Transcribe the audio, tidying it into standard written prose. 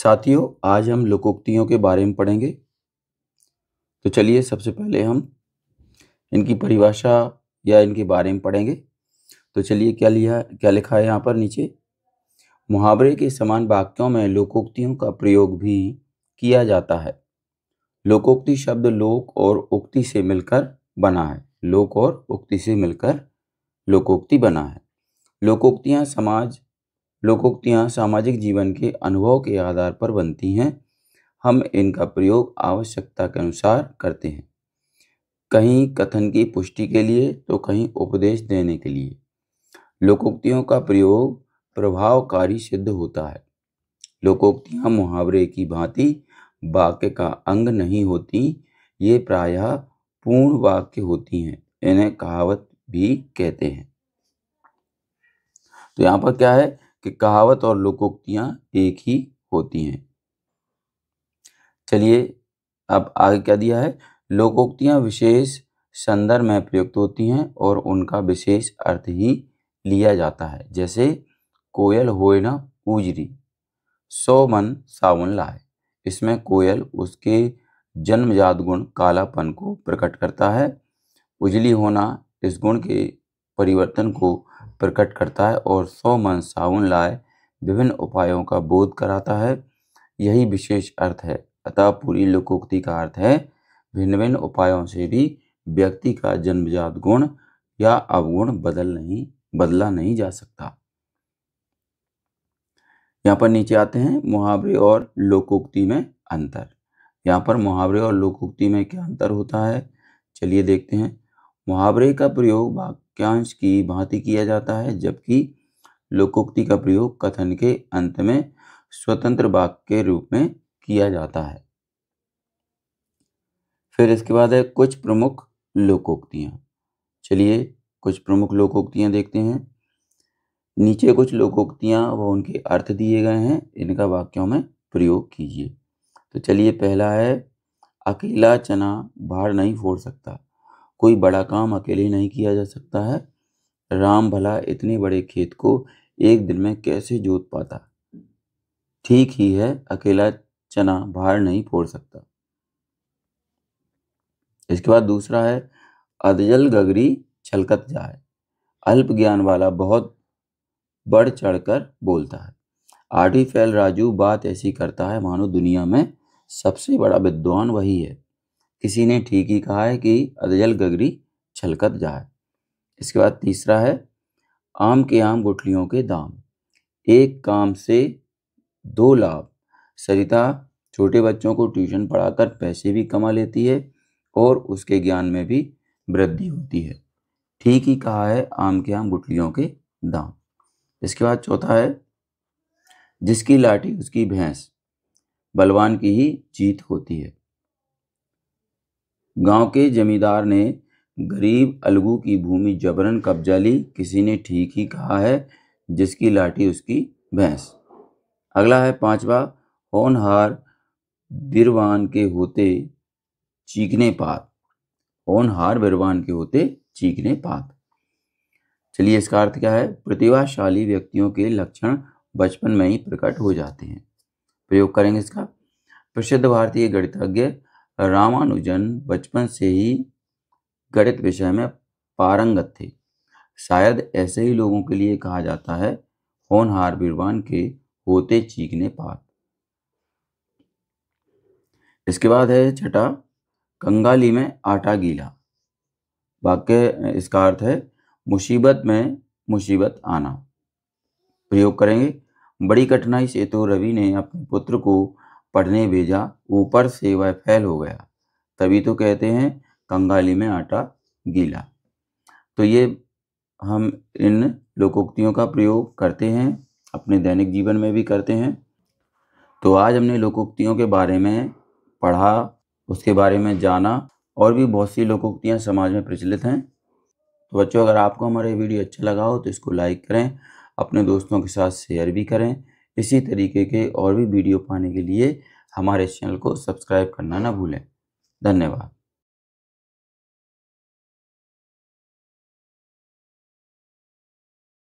साथियों, आज हम लोकोक्तियों के बारे में पढ़ेंगे। तो चलिए सबसे पहले हम इनकी परिभाषा या इनके बारे में पढ़ेंगे। तो चलिए क्या लिखा है यहाँ पर नीचे। मुहावरे के समान वाक्यों में लोकोक्तियों का प्रयोग भी किया जाता है। लोकोक्ति शब्द लोक और उक्ति से मिलकर बना है। लोक और उक्ति से मिलकर लोकोक्ति बना है। लोकोक्तियाँ सामाजिक जीवन के अनुभव के आधार पर बनती हैं। हम इनका प्रयोग आवश्यकता के अनुसार करते हैं, कहीं कथन की पुष्टि के लिए तो कहीं उपदेश देने के लिए। लोकोक्तियों का प्रयोग प्रभावकारी सिद्ध होता है। लोकोक्तियाँ मुहावरे की भांति वाक्य का अंग नहीं होती, ये प्रायः पूर्ण वाक्य होती हैं। इन्हें कहावत भी कहते हैं। तो यहाँ पर क्या है कि कहावत और लोकोक्तियाँ एक ही होती हैं। चलिए अब आगे क्या दिया है। लोकोक्तियाँ विशेष संदर्भ में प्रयुक्त होती हैं और उनका विशेष अर्थ ही लिया जाता है। जैसे कोयल होए ना उजरी, 100 मन सावन लाए। इसमें कोयल उसके जन्मजात गुण कालापन को प्रकट करता है। उजली होना इस गुण के परिवर्तन को प्रकट करता है और 100 मन सावन लाए विभिन्न उपायों का बोध कराता है। यही विशेष अर्थ है। अतः पूरी लोकोक्ति का अर्थ है भिन्न भिन्न उपायों से भी व्यक्ति का जन्मजात गुण या अवगुण बदला नहीं जा सकता। यहाँ पर नीचे आते हैं मुहावरे और लोकोक्ति में अंतर। यहाँ पर मुहावरे और लोकोक्ति में क्या अंतर होता है, चलिए देखते हैं। मुहावरे का प्रयोग वाक्यांश की भांति किया जाता है, जबकि लोकोक्ति का प्रयोग कथन के अंत में स्वतंत्र वाक्य के रूप में किया जाता है। फिर इसके बाद है कुछ प्रमुख लोकोक्तियाँ। चलिए कुछ प्रमुख लोकोक्तियाँ देखते हैं। नीचे कुछ लोकोक्तियाँ व उनके अर्थ दिए गए हैं, इनका वाक्यों में प्रयोग कीजिए। तो चलिए पहला है अकेला चना भार नहीं फोड़ सकता। कोई बड़ा काम अकेले नहीं किया जा सकता है। राम भला इतने बड़े खेत को एक दिन में कैसे जोत पाता। ठीक ही है, अकेला चना भार नहीं फोड़ सकता। इसके बाद दूसरा है अधजल गगरी छलकत जाए। अल्प ज्ञान वाला बहुत बढ़ चढ़कर बोलता है। आठी फैल राजू बात ऐसी करता है मानो दुनिया में सबसे बड़ा विद्वान वही है। किसी ने ठीक ही कहा है कि अधजल गगरी छलकत जाए। इसके बाद तीसरा है आम के आम गुठलियों के दाम। एक काम से 2 लाभ। सरिता छोटे बच्चों को ट्यूशन पढ़ाकर पैसे भी कमा लेती है और उसके ज्ञान में भी वृद्धि होती है। ठीक ही कहा है आम के आम गुठलियों के दाम। इसके बाद चौथा है जिसकी लाठी उसकी भैंस, बलवान की ही जीत होती है। गांव के जमींदार ने गरीब अलगू की भूमि जबरन कब्जा ली। किसी ने ठीक ही कहा है जिसकी लाठी उसकी भैंस। अगला है पांचवा होनहार बिरवान के होते चीखने पात। होनहार बिरवान के होते चीखने पात। चलिए इसका अर्थ क्या है। प्रतिभाशाली व्यक्तियों के लक्षण बचपन में ही प्रकट हो जाते हैं। प्रयोग करेंगे इसका। प्रसिद्ध भारतीय गणितज्ञ रामानुजन बचपन से ही गणित विषय में पारंगत थे। शायद ऐसे ही लोगों के लिए कहा जाता है होनहार बिरवान के होते चीखने पात। इसके बाद है छठा कंगाली में आटा गीला। वाक्य इसका अर्थ है मुसीबत में मुसीबत आना। प्रयोग करेंगे। बड़ी कठिनाई से तो रवि ने अपने पुत्र को पढ़ने भेजा, ऊपर से वह फेल हो गया, तभी तो कहते हैं कंगाली में आटा गीला। तो ये हम इन लोकोक्तियों का प्रयोग करते हैं, अपने दैनिक जीवन में भी करते हैं। तो आज हमने लोकोक्तियों के बारे में पढ़ा, उसके बारे में जाना। और भी बहुत सी लोकोक्तियाँ समाज में प्रचलित हैं। तो बच्चों, अगर आपको हमारा वीडियो अच्छा लगा हो तो इसको लाइक करें, अपने दोस्तों के साथ शेयर भी करें। इसी तरीके के और भी वीडियो पाने के लिए हमारे चैनल को सब्सक्राइब करना ना भूलें। धन्यवाद।